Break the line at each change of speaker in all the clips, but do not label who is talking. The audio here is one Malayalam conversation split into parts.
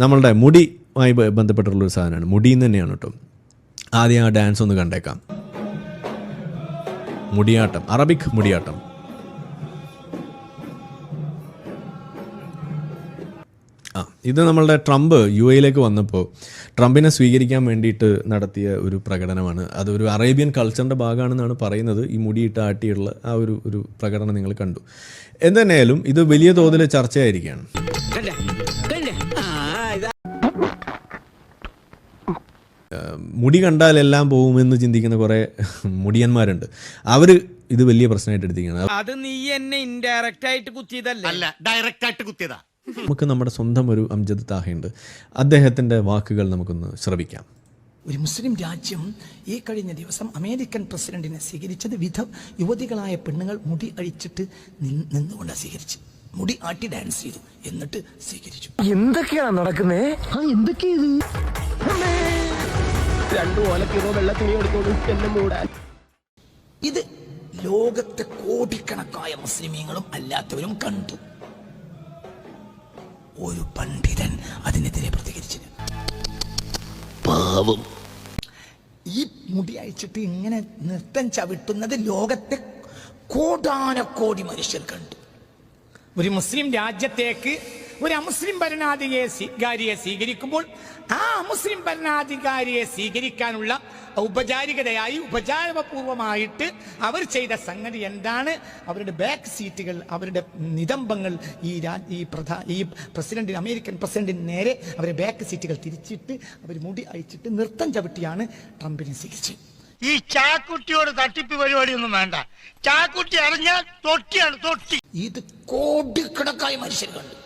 നമ്മളുടെ മുടിയുമായി ബന്ധപ്പെട്ടുള്ളൊരു സാധനമാണ്. മുടിയിൽ നിന്ന് തന്നെയാണ് കേട്ടോ. ആദ്യം ആ ഡാൻസ് ഒന്ന് കണ്ടേക്കാം. മുടിയാട്ടം, അറബിക് മുടിയാട്ടം. ഇത് നമ്മളുടെ ട്രംപ് യു എയിലേക്ക് വന്നപ്പോൾ ട്രംപിനെ സ്വീകരിക്കാൻ വേണ്ടിയിട്ട് നടത്തിയ ഒരു പ്രകടനമാണ്. അതൊരു അറേബ്യൻ കൾച്ചറിൻ്റെ ഭാഗമാണെന്നാണ് പറയുന്നത്. ഈ മുടിയിട്ട് ആട്ടിയുള്ള ആ ഒരു പ്രകടനം നിങ്ങൾ കണ്ടു. എന്തുതന്നെയായാലും ഇത് വലിയ തോതിൽ ചർച്ചയായിരിക്കുകയാണ്. മുടി കണ്ടാൽ എല്ലാം പോകുമെന്ന് ചിന്തിക്കുന്ന കുറേ മുടിയന്മാരുണ്ട്. അവർ ഇത് വലിയ പ്രശ്നമായിട്ട് എടുത്തിരിക്കുകയാണ്.
അത് നീ എന്നെ ഇൻഡയറക്റ്റ് ആയിട്ട് കുത്തിയതല്ല, ഡയറക്റ്റ് ആയിട്ട് കുത്തിയതാ.
നമുക്ക് നമ്മുടെ സ്വന്തം ഒരു അംജദ് താഹയുണ്ട്. അദ്ദേഹത്തിൻ്റെ വാക്കുകൾ നമുക്കൊന്ന് ശ്രവിക്കാം.
ഒരു മുസ്ലിം രാജ്യം ഈ കഴിഞ്ഞ ദിവസം അമേരിക്കൻ പ്രസിഡന്റിനെ സ്വീകരിച്ചത് യുവതികളായ പെണ്ണുങ്ങൾ മുടി അഴിച്ചിട്ട് നിന്നുകൊണ്ട് സ്വീകരിച്ചു. മുടി ആട്ടി ഡാൻസ് ചെയ്തു, എന്നിട്ട് സ്വീകരിച്ചു.
എന്തൊക്കെയാണ് നടക്കുന്നേ? രണ്ടു ഓലക്കീറോ വെള്ള തുണി എടുത്തോളൂ എന്നെ മൂടാൻ.
ഇത് ലോകത്തെ കോടിക്കണക്കായ മുസ്ലിമീങ്ങളും അല്ലാത്തവരും കണ്ടു. ഒരു പണ്ഡിതൻ അതിനെതിരെ പ്രതികരിച്ചില്ല. പാവം. ഈ മുടി അഴിച്ചിട്ട് ഇങ്ങനെ നൃത്തം ചവിട്ടുന്നത് ലോകത്തെ കോടാനക്കോടി മനുഷ്യർ കണ്ടു. ഒരു മുസ്ലിം രാജ്യത്തേക്ക് ഒരു അമുസ്ലിം ഭരണാധികാരിയെ സ്വീകരിക്കുമ്പോൾ ആ മുസ്ലിം ഭരണാധികാരിയെ സ്വീകരിക്കാനുള്ള ഔപചാരികതയായി ഉപചാരപൂർവമായിട്ട് അവർ ചെയ്ത സംഗതി എന്താണ്? അവരുടെ ബാക്ക് സീറ്റുകൾ, അവരുടെ നിതംബങ്ങൾ ഈ പ്രസിഡന്റിന്, അമേരിക്കൻ പ്രസിഡന്റിന് നേരെ അവരുടെ ബാക്ക് സീറ്റുകൾ തിരിച്ചിട്ട് അവർ മുടി അഴിച്ചിട്ട് നൃത്തം ചവിട്ടിയാണ് ട്രംപിനെ സ്വീകരിച്ചത്.
ഈ ചാക്കുട്ടിയോട് തട്ടിപ്പ് പരിപാടിയൊന്നും വേണ്ട. ചാക്കുട്ടി അറിഞ്ഞാൽ തൊട്ടിയാണ് തൊട്ടി.
ഇത് കോടിക്കണക്കായ മനുഷ്യർ കണ്ടു.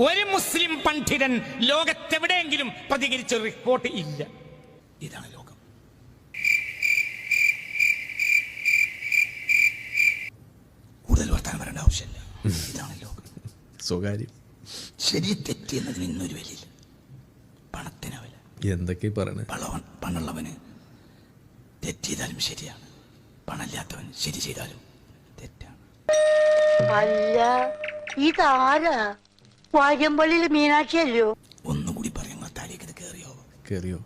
ഒരു മുസ്ലിം പണ്ഡിതൻ ലോകത്തെവിടെയെങ്കിലും പ്രതികരിച്ച റിപ്പോർട്ട് ഇല്ല.
ഇതാണ് ലോകം. കൂടുതൽ വർത്താനം വരേണ്ട ആവശ്യമില്ല. ഇതാണ് ലോകം.
സ്വകാര്യം.
ശരി തെറ്റി എന്നതിന് ഇന്നൊരു വിലയില്ല. പണത്തിന് വില.
എന്തൊക്കെ പറയണേ?
പണമുള്ളവന് തെറ്റ് ചെയ്താലും ശരിയാണ്, പണമില്ലാത്തവൻ ശരി ചെയ്താലും തെറ്റാണ്.
അല്ല, ഇതാരാ? വാര്യമ്പള്ളിയിലെ മീനാക്ഷി അല്ലയോ?
ഒന്നുകൂടി പറയുമ്പോൾ താലേക്ക് ഇത് കേറിയോ?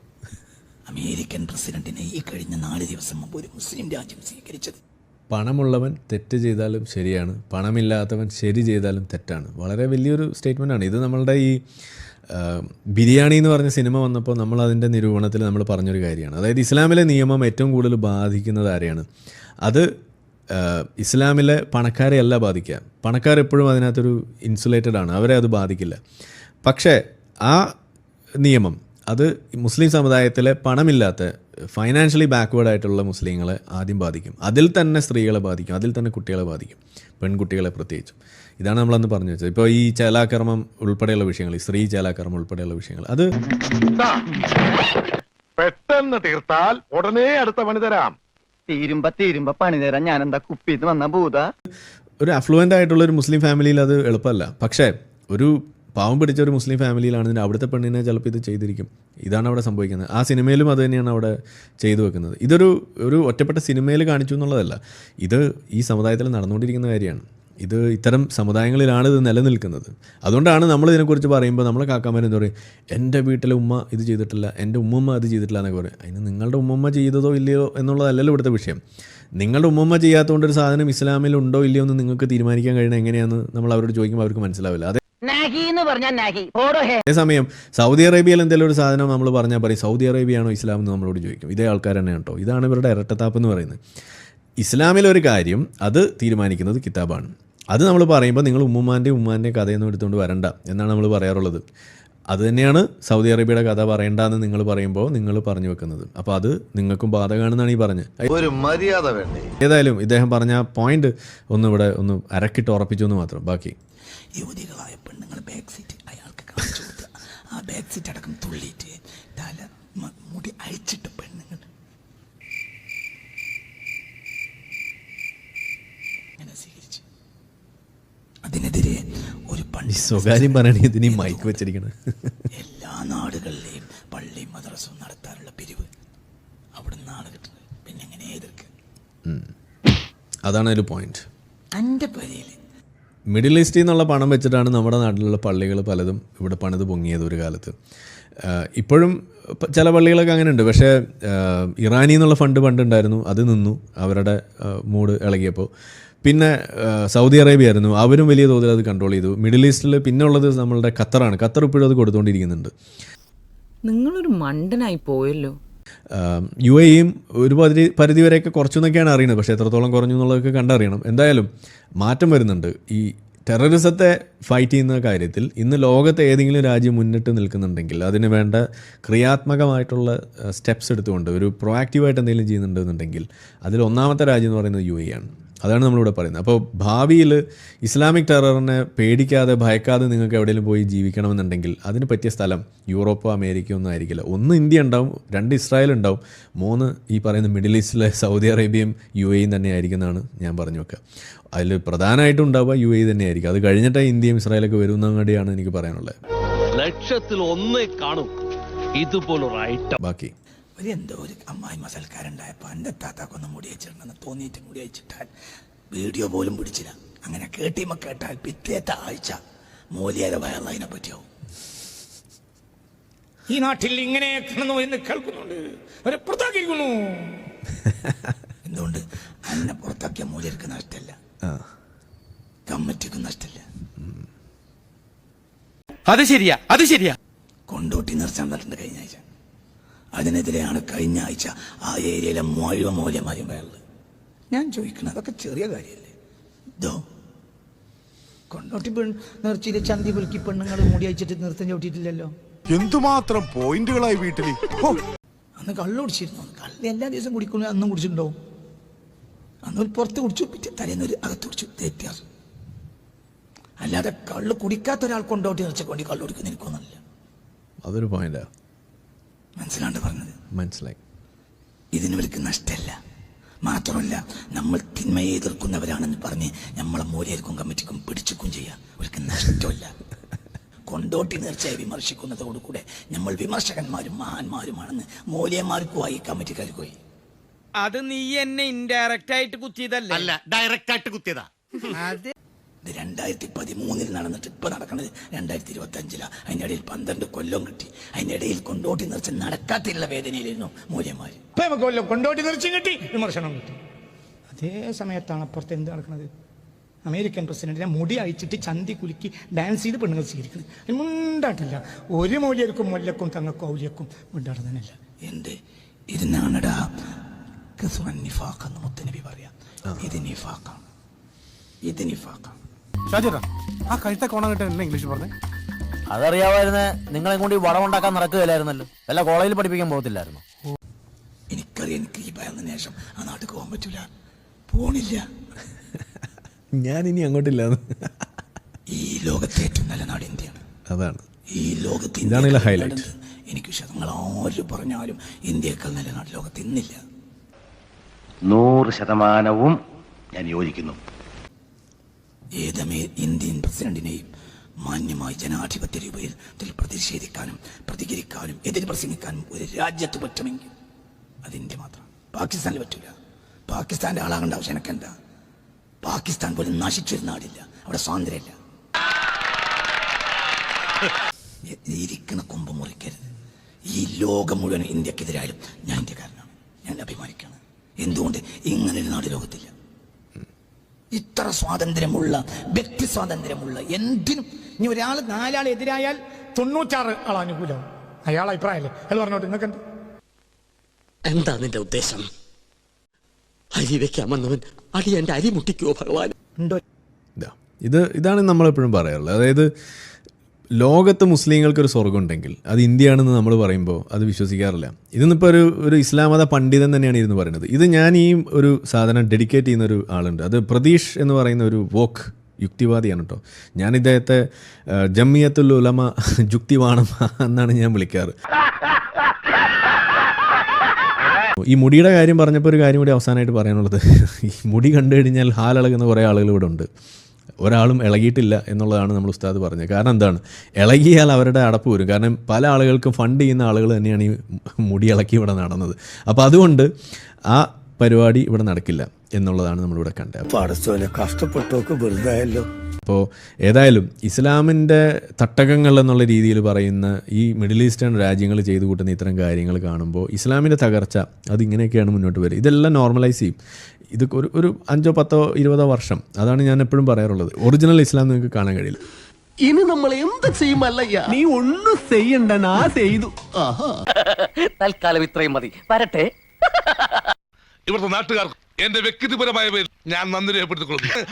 അമേരിക്കൻ പ്രസിഡന്റിനെ ഈ കഴിഞ്ഞ 4 ദിവസം മുമ്പ് ഒരു മുസ്ലിം രാജ്യം സ്വീകരിച്ചത്.
പണമുള്ളവൻ തെറ്റ് ചെയ്താലും ശരിയാണ്, പണമില്ലാത്തവൻ ശരി ചെയ്താലും തെറ്റാണ്. വളരെ വലിയൊരു സ്റ്റേറ്റ്മെൻറ്റാണ് ഇത്. നമ്മളുടെ ഈ ബിരിയാണി എന്ന് പറഞ്ഞ സിനിമ വന്നപ്പോൾ നമ്മൾ അതിൻ്റെ നിരൂപണത്തിൽ നമ്മൾ പറഞ്ഞൊരു കാര്യമാണ്. അതായത് ഇസ്ലാമിലെ നിയമം ഏറ്റവും കൂടുതൽ ബാധിക്കുന്നത് ആരെയാണ്? അത് ഇസ്ലാമിലെ പണക്കാരെ അല്ല ബാധിക്കുക. പണക്കാരെപ്പോഴും അതിനകത്തൊരു ഇൻസുലേറ്റഡ് ആണ്, അവരെ അത് ബാധിക്കില്ല. പക്ഷേ ആ നിയമം അത് മുസ്ലിം സമുദായത്തിലെ പണമില്ലാത്ത, ഫൈനാൻഷ്യലി ബാക്ക്വേർഡ് ആയിട്ടുള്ള മുസ്ലിങ്ങളെ ആദ്യം ബാധിക്കും. അതിൽ തന്നെ സ്ത്രീകളെ ബാധിക്കും, അതിൽ തന്നെ കുട്ടികളെ ബാധിക്കും, പെൺകുട്ടികളെ പ്രത്യേകിച്ചും. ഇതാണ് നമ്മളന്ന് പറഞ്ഞു വെച്ചത്. ഇപ്പോൾ ഈ ചേലാകർമ്മം ഉൾപ്പെടെയുള്ള വിഷയങ്ങൾ, ഈ സ്ത്രീ ചേലാകർമ്മം ഉൾപ്പെടെയുള്ള വിഷയങ്ങൾ, അത്
പെട്ടെന്ന് തീർത്താൽ ഉടനെ അടുത്ത പണി തരാം.
തീരുമ്പ പണി തരാൻ ഞാൻ എന്താ കുപ്പിന്ന് വന്ന ഭൂത?
ഒരു അഫ്ലുവൻ്റ് ആയിട്ടുള്ളൊരു മുസ്ലിം ഫാമിലിയിൽ അത് എളുപ്പമല്ല. പക്ഷേ ഒരു പാവം പിടിച്ച ഒരു മുസ്ലിം ഫാമിലിയിലാണെങ്കിൽ അവിടുത്തെ പെണ്ണിനെ ചിലപ്പോൾ ഇത് ചെയ്തിരിക്കും. ഇതാണ് അവിടെ സംഭവിക്കുന്നത്. ആ സിനിമയിലും അത് തന്നെയാണ് അവിടെ ചെയ്തു വെക്കുന്നത്. ഇതൊരു ഒറ്റപ്പെട്ട സിനിമയിൽ കാണിച്ചു എന്നുള്ളതല്ല, ഇത് ഈ സമുദായത്തിൽ നടന്നുകൊണ്ടിരിക്കുന്ന കാര്യമാണ്. ഇത് ഇത്തരം സമുദായങ്ങളിലാണ് ഇത് നിലനിൽക്കുന്നത്. അതുകൊണ്ടാണ് നമ്മൾ ഇതിനെക്കുറിച്ച് പറയുമ്പോൾ നമ്മളെ കാക്കാമാരെന്താ പറയും, എൻ്റെ വീട്ടിലെ ഉമ്മ ഇത് ചെയ്തിട്ടില്ല, എൻ്റെ ഉമ്മമ്മ അത് ചെയ്തിട്ടില്ല എന്നൊക്കെ പറയും. അതിന് നിങ്ങളുടെ ഉമ്മമ്മ ചെയ്തതോ ഇല്ലയോ എന്നുള്ളതല്ലല്ലോ ഇവിടുത്തെ വിഷയം. നിങ്ങളുടെ ഉമ്മമ്മ ചെയ്യാത്തതുകൊണ്ടൊരു സാധനം ഇസ്ലാമിൽ ഉണ്ടോ ഇല്ലയോ എന്ന് നിങ്ങൾക്ക് തീരുമാനിക്കാൻ കഴിയണം എങ്ങനെയാണെന്ന് നമ്മൾ അവരോട് ചോദിക്കുമ്പോൾ അവർക്ക് മനസ്സിലാവില്ല. അതേസമയം സൗദി അറേബ്യയിൽ എന്തെങ്കിലും ഒരു സാധനം നമ്മൾ പറഞ്ഞാൽ പറയും സൗദി അറേബ്യയാണോ ഇസ്ലാം എന്ന് നമ്മളോട് ചോദിക്കും. ഇതേ ആൾക്കാർ തന്നെയാണ് കേട്ടോ. ഇതാണ് ഇവരുടെ ഇരട്ടത്താപ്പ് എന്ന് പറയുന്നത്. ഇസ്ലാമിലൊരു കാര്യം അത് തീരുമാനിക്കുന്നത് കിതാബാണ്. അത് നമ്മൾ പറയുമ്പോൾ നിങ്ങൾ ഉമ്മാൻ്റെ കഥയൊന്നും എടുത്തുകൊണ്ട് വരണ്ട എന്നാണ് നമ്മൾ പറയാറുള്ളത്. അത് തന്നെയാണ് സൗദി അറേബ്യയുടെ കഥ പറയേണ്ടെന്ന് നിങ്ങൾ പറയുമ്പോൾ നിങ്ങൾ പറഞ്ഞു വെക്കുന്നത്. അപ്പോൾ അത് നിങ്ങൾക്കും ബാധകമാണെന്നാണ് ഈ പറഞ്ഞത്.
ഒരു മര്യാദ വേണ്ടേ?
ഏതായാലും ഇദ്ദേഹം പറഞ്ഞ പോയിന്റ് ഒന്ന് അരക്കിട്ട് ഉറപ്പിച്ചു എന്ന് മാത്രം. ബാക്കി
യുവതികളായ പെണ്ണുങ്ങൾ ബാക്ക് സീറ്റ് അയാൾക്ക് കാണിച്ചു കൊടുത്ത് ആ ബാക്ക് സീറ്റ് അടക്കം തുള്ളിയിട്ട് തല മുടി അഴിച്ചിട്ട് പെണ്ണുങ്ങൾ അങ്ങനെ സ്വീകരിച്ചു. അതിനെതിരെ ഒരു
സ്വകാര്യം പറയണേ ഇതിന് മൈക്ക് വെച്ചിരിക്കണം.
എല്ലാ നാടുകളിലെയും പള്ളിയും മദ്രസവും നടത്താനുള്ള പിരിവ് അവിടെ നിന്നാണ് കിട്ടുന്നത്. പിന്നെ എങ്ങനെ എതിർക്കുക?
അതാണ് ഒരു പോയിന്റ്.
എൻ്റെ പരിയിൽ
മിഡിൽ ഈസ്റ്റിൽ നിന്നുള്ള പണം വെച്ചിട്ടാണ് നമ്മുടെ നാട്ടിലുള്ള പള്ളികൾ പലതും ഇവിടെ പണിത് പൊങ്ങിയത് ഒരു കാലത്ത്. ഇപ്പോഴും ചില പള്ളികളൊക്കെ അങ്ങനെ ഉണ്ട്. പക്ഷേ ഇറാനിൽ നിന്നുള്ള ഫണ്ട് പണ്ടുണ്ടായിരുന്നു, അത് നിന്നു അവരുടെ മൂഡ് ഇളകിയപ്പോൾ. പിന്നെ സൗദി അറേബ്യ ആയിരുന്നു, അവരും വലിയ തോതിൽ അത് കൺട്രോൾ ചെയ്തു. മിഡിൽ ഈസ്റ്റിൽ പിന്നെ ഉള്ളത് നമ്മളുടെ ഖത്തറാണ്. ഖത്തർ ഇപ്പോഴും അത് കൊടുത്തുകൊണ്ടിരിക്കുന്നുണ്ട്.
നിങ്ങളൊരു മണ്ടനായി പോയല്ലോ.
UAEയും ഒരു പരിധി വരെയൊക്കെ കുറച്ചെന്നൊക്കെയാണ് അറിയുന്നത്. പക്ഷേ എത്രത്തോളം കുറഞ്ഞു എന്നുള്ളതൊക്കെ കണ്ടറിയണം. എന്തായാലും മാറ്റം വരുന്നുണ്ട്. ഈ ടെററിസത്തെ ഫൈറ്റ് ചെയ്യുന്ന കാര്യത്തിൽ ഇന്ന് ലോകത്തെ ഏതെങ്കിലും രാജ്യം മുന്നിട്ട് നിൽക്കുന്നുണ്ടെങ്കിൽ അതിന് വേണ്ട ക്രിയാത്മകമായിട്ടുള്ള സ്റ്റെപ്സ് എടുത്തുകൊണ്ട് ഒരു പ്രൊആക്റ്റീവായിട്ട് എന്തെങ്കിലും ചെയ്യുന്നുണ്ടെന്നുണ്ടെങ്കിൽ അതിൽ ഒന്നാമത്തെ രാജ്യം എന്ന് പറയുന്നത് UAE ആണ്. അതാണ് നമ്മളിവിടെ പറയുന്നത്. അപ്പോൾ ഭാവിയിൽ ഇസ്ലാമിക് ടെററിനെ പേടിക്കാതെ ഭയക്കാതെ നിങ്ങൾക്ക് എവിടെയെങ്കിലും പോയി ജീവിക്കണമെന്നുണ്ടെങ്കിൽ അതിന് പറ്റിയ സ്ഥലം യൂറോപ്പോ അമേരിക്കയോ ഒന്നും ആയിരിക്കില്ല. 1 ഇന്ത്യ ഉണ്ടാവും, 2 ഇസ്രായേൽ ഉണ്ടാവും, 3 ഈ പറയുന്ന മിഡിൽ ഈസ്റ്റിലെ സൗദി അറേബ്യയും UAEയും തന്നെ ആയിരിക്കും എന്നാണ് ഞാൻ പറഞ്ഞു വെക്കുക. അതിൽ പ്രധാനമായിട്ടും ഉണ്ടാവുക UAE തന്നെയായിരിക്കും. അത് കഴിഞ്ഞിട്ട് ഇന്ത്യയും ഇസ്രായേലൊക്കെ വരുന്നങ്ങടിയാണ് എനിക്ക് പറയാനുള്ളത്.
ലക്ഷത്തിൽ ഒന്നേ കാണും ഇതുപോലൊരു ഐറ്റം.
ബാക്കി
എന്തോ ഒരു അമ്മായി മസൽക്കാരുണ്ടായപ്പോൾ എൻ്റെ താത്താക്കൊന്ന് മുടി വെച്ചിട്ടുണ്ടെന്ന് തോന്നിയിട്ട് മുടി വെച്ചിട്ടാൽ വീഡിയോ പോലും പിടിച്ചില്ല. അങ്ങനെ കേട്ടാൽ പിറ്റേത്തെ ആഴ്ച മൂല്യരെ വയറിനെ പറ്റിയാവും. ഈ നാട്ടിൽ ഇങ്ങനെ കിടന്നു എന്ന് കേൾക്കുന്നുണ്ട്, അവരെ പുറത്താക്കിയിരിക്കുന്നു. എന്തുകൊണ്ട്? അന്നെ പുറത്താക്കിയ മൂല്യർക്ക് നഷ്ടമല്ല, കമ്മിറ്റിക്കും നഷ്ടമല്ല.
അത് ശരിയാ.
കൊണ്ടോട്ടി നിർച്ചാൻ നടന്നിട്ടുണ്ട് കഴിഞ്ഞ ആഴ്ച. അതിനെതിരെയാണ് കഴിഞ്ഞ ആഴ്ച ആ ഏരിയയിലെ മുഴുവൻ മൂല്യമായും വയറുള്ളത്. ഞാൻ ചോദിക്കണം, അതൊക്കെ ചെറിയ കാര്യമല്ലേ? ഇതോ കൊണ്ടോട്ടി നേർച്ചയിലെ ചന്തി കുലുക്കി പെണ്ണുങ്ങൾ മുടി അയച്ചിട്ട് നൃത്തം ചവിട്ടിയിട്ടില്ലല്ലോ.
എന്തുമാത്രം പോയിന്റുകളായി വീട്ടിൽ.
അന്ന് കള്ളു കുടിച്ചിരുന്നു. കള്ള് എല്ലാ ദിവസവും കുടിക്കുന്നു, അന്നും കുടിച്ചിട്ടുണ്ടാവും. അന്നൊരു പുറത്ത് കുടിച്ചു, പിറ്റേ തലേന്നൊരു അകത്ത് കുടിച്ചു. വ്യത്യാസം. അല്ലാതെ കള്ള് കുടിക്കാത്ത ഒരാൾ കൊണ്ടോട്ടി നേർച്ചയ്ക്ക് വേണ്ടി കള്ളു കുടിക്കുന്ന എനിക്കൊന്നുമില്ല.
അതൊരു പോയിന്റാ.
മനസ്സിലാണ്ട് പറഞ്ഞത്?
മനസ്സിലായി.
ഇതിനവർക്ക് നഷ്ടമല്ല. മാത്രമല്ല, നമ്മൾ തിന്മയെ എതിർക്കുന്നവരാണെന്ന് പറഞ്ഞ് നമ്മളെ മൂല്യർക്കും കമ്മിറ്റിക്കും പിടിച്ചുക്കും ചെയ്യാം. അവർക്ക് നഷ്ടമല്ല. കൊണ്ടോട്ടി നേർച്ചയെ വിമർശിക്കുന്നതോടുകൂടെ നമ്മൾ വിമർശകന്മാരും മഹാന്മാരുമാണെന്ന് മൂല്യന്മാർക്കുമായി കമ്മിറ്റിക്കാർക്കുമായി.
അത് നീ എന്നെ ഇൻഡയറക്റ്റ് ആയിട്ട് കുത്തിയതല്ല.
അല്ല, ഡയറക്റ്റ് ആയിട്ട് കുത്തിയതാ.
അത്
ഇത് 2013 നടന്നിട്ട് ഇപ്പൊ നടക്കുന്നത് 2025. അതിൻ്റെ ഇടയിൽ 12 കൊല്ലം കിട്ടി. അതിൻ്റെ ഇടയിൽ കൊണ്ടോട്ടി നേർച്ച നടക്കാത്തില്ല വേദനയിലിരുന്നു മൂല്യന്മാർ. കൊണ്ടോട്ടി നേർച്ചയും കിട്ടി, വിമർശനം കിട്ടി. അതേ സമയത്താണ് അപ്പുറത്ത് എന്ത് നടക്കുന്നത്? അമേരിക്കൻ പ്രസിഡന്റിനെ മുടി അയച്ചിട്ട് ചന്തി കുലുക്കി ഡാൻസ് ചെയ്ത് പെണ്ണുങ്ങൾ സ്വീകരിക്കുന്നത്. മുണ്ടാട്ടില്ല. ഒരു മൂല്യർക്കും മുല്ലക്കും തങ്ങൾക്കും ഔലിയക്കും മുണ്ടാടുന്നതല്ല. എന്ത് ഇതിനാണടാ നിഫാഖെന്ന് മുത്തനബി പറയാം. ഇത് നിഫാഖാണ്, ഇത് നിഫാഖാണ്.
ആ കഴുത്ത കോണം കിട്ടാൻ എന്നാ ഇംഗ്ലീഷ് പറഞ്ഞേ?
അതറിയാമായിരുന്നേ നിങ്ങളെ കൊണ്ട് ഈ വളമുണ്ടാക്കാൻ നടക്കുകയില്ലായിരുന്നല്ലോ. വല്ല കോളേജിൽ പഠിപ്പിക്കാൻ പോകത്തില്ലായിരുന്നു.
എനിക്കറിയാം, എനിക്ക് ഈ ഭയന്ന ശേഷം ആ നാട്ടിൽ പോകാൻ പറ്റൂല, പോണില്ല.
ഞാനിനി അങ്ങോട്ടില്ല.
ഈ ലോകത്തെ ഏറ്റവും നല്ല നാട് ഇന്ത്യയാണ്.
അതാണ്
ഈ ലോകത്ത്
ഇതാണ് ഹൈലൈറ്റ്.
എനിക്ക് നിങ്ങൾ ആര് പറഞ്ഞാലും ഇന്ത്യയേക്കാൾ നല്ല നാട് ലോകത്ത് ഇന്നില്ല.
100% ഞാൻ യോജിക്കുന്നു.
ഏതമേ ഇന്ത്യൻ പ്രസിഡന്റിനെയും മാന്യമായി ജനാധിപത്യ രൂപത്തിൽ പ്രതിഷേധിക്കാനും പ്രതികരിക്കാനും എതിര് പ്രസംഗിക്കാനും ഒരു രാജ്യത്ത് പറ്റുമെങ്കിൽ അത് ഇന്ത്യ മാത്രം. പാകിസ്ഥാനിൽ പറ്റൂല. പാകിസ്ഥാന്റെ ആളാകേണ്ട ആവശ്യം എനിക്കെന്താ? പാകിസ്ഥാൻ പോലും നശിച്ചൊരു നാടില്ല, അവിടെ സ്വാതന്ത്ര്യമില്ല. ഇരിക്കുന്ന കൊമ്പ് മുറിക്കരുത്. ഈ ലോകം മുഴുവൻ ഇന്ത്യക്കെതിരായാലും ഞാൻ ഇന്ത്യക്കാരനാണ്, ഞാൻ അഭിമാനിക്കാണ്. എന്തുകൊണ്ട് ഇങ്ങനൊരു നാട് ലോകത്തില്ല? ഇത്ര സ്വാതന്ത്ര്യമുള്ള, വ്യക്തി സ്വാതന്ത്ര്യമുള്ള, എന്തിനും. ഇനി ഒരാൾ 4 ആൾ എതിരായാൽ 96 ആൾ അനുകൂലവും. അയാൾ അഭിപ്രായമല്ലേ അത് പറഞ്ഞോട്ട്. നിങ്ങൾക്ക്
എന്താ നിന്റെ ഉദ്ദേശം? അരി വെക്കാമെന്നവൻ അടി എന്റെ അരി മുട്ടിക്കോ ഭഗവാൻ?
ഉണ്ടോ?
ഇതാണ് നമ്മളെപ്പോഴും പറയാറുള്ളത്. അതായത് ലോകത്ത് മുസ്ലിങ്ങൾക്കൊരു സ്വർഗ്ഗം ഉണ്ടെങ്കിൽ അത് ഇന്ത്യയാണെന്ന് നമ്മൾ പറയുമ്പോൾ അത് വിശ്വസിക്കാറില്ല. ഇതിന്നിപ്പോൾ ഒരു ഇസ്ലാം മത പണ്ഡിതൻ തന്നെയാണ് ഇരുന്ന് പറയുന്നത്. ഇത് ഞാൻ ഈ ഒരു സാധനം ഡെഡിക്കേറ്റ് ചെയ്യുന്നൊരു ആളുണ്ട്. അത് പ്രതീഷ് എന്ന് പറയുന്ന ഒരു വോക്ക് യുക്തിവാദിയാണ് കേട്ടോ. ഞാൻ ഇദ്ദേഹത്തെ ജമിയത്തുൽ ഉലമ ജുക്തിവാണം എന്നാണ് ഞാൻ വിളിക്കാറ്. ഈ മുടിയുടെ കാര്യം പറഞ്ഞപ്പോൾ ഒരു കാര്യം കൂടി അവസാനമായിട്ട് പറയാനുള്ളത്, ഈ മുടി കണ്ടു കഴിഞ്ഞാൽ ഹാലിളകുന്ന കുറേ ആളുകൾ ഇവിടെ ഉണ്ട്. ഒരാളും ഇളകിയിട്ടില്ല എന്നുള്ളതാണ് നമ്മൾ ഉസ്താദ് പറഞ്ഞത്. കാരണം എന്താണ്? ഇളകിയാൽ അവരുടെ അടപ്പ് വരും. കാരണം പല ആളുകൾക്കും ഫണ്ട് ചെയ്യുന്ന ആളുകൾ തന്നെയാണ് ഈ മുടി ഇളക്കി ഇവിടെ നടന്നത്. അപ്പോൾ അതുകൊണ്ട് ആ പരിപാടി ഇവിടെ നടക്കില്ല എന്നുള്ളതാണ് നമ്മളിവിടെ കണ്ടത്.
കഷ്ടപ്പെട്ടോക്ക് വെറുതായല്ലോ.
അപ്പോൾ ഏതായാലും ഇസ്ലാമിൻ്റെ തട്ടകങ്ങൾ എന്നുള്ള രീതിയിൽ പറയുന്ന ഈ മിഡിൽ ഈസ്റ്റേൺ രാജ്യങ്ങൾ ചെയ്തു കൂട്ടുന്ന ഇത്തരം കാര്യങ്ങൾ കാണുമ്പോൾ ഇസ്ലാമിൻ്റെ തകർച്ച അതിങ്ങനെയൊക്കെയാണ് മുന്നോട്ട് വരിക. ഇതെല്ലാം നോർമലൈസ് ചെയ്യും. ഇത് ഒരു 5, 10, 20 വർഷം, അതാണ് ഞാൻ എപ്പോഴും പറയാറുള്ളത്. ഒറിജിനൽ ഇസ്ലാം നിങ്ങൾക്ക് കാണാൻ കഴിയില്ല.
ഇനി നമ്മൾ എന്ത് ചെയ്യുമല്ലയ്യ? നീ ഒന്നും ചെയ്യണ്ട, ഞാൻ ചെയ്തു. തൽക്കാലം ഇത്രയും മതി, വരട്ടെ.
ഇവിടുത്തെ നാട്ടുകാർക്ക് എന്റെ വ്യക്തിപരമായ പേരിൽ ഞാൻ നന്ദി രേഖപ്പെടുത്തിക്കൊള്ളുന്നു.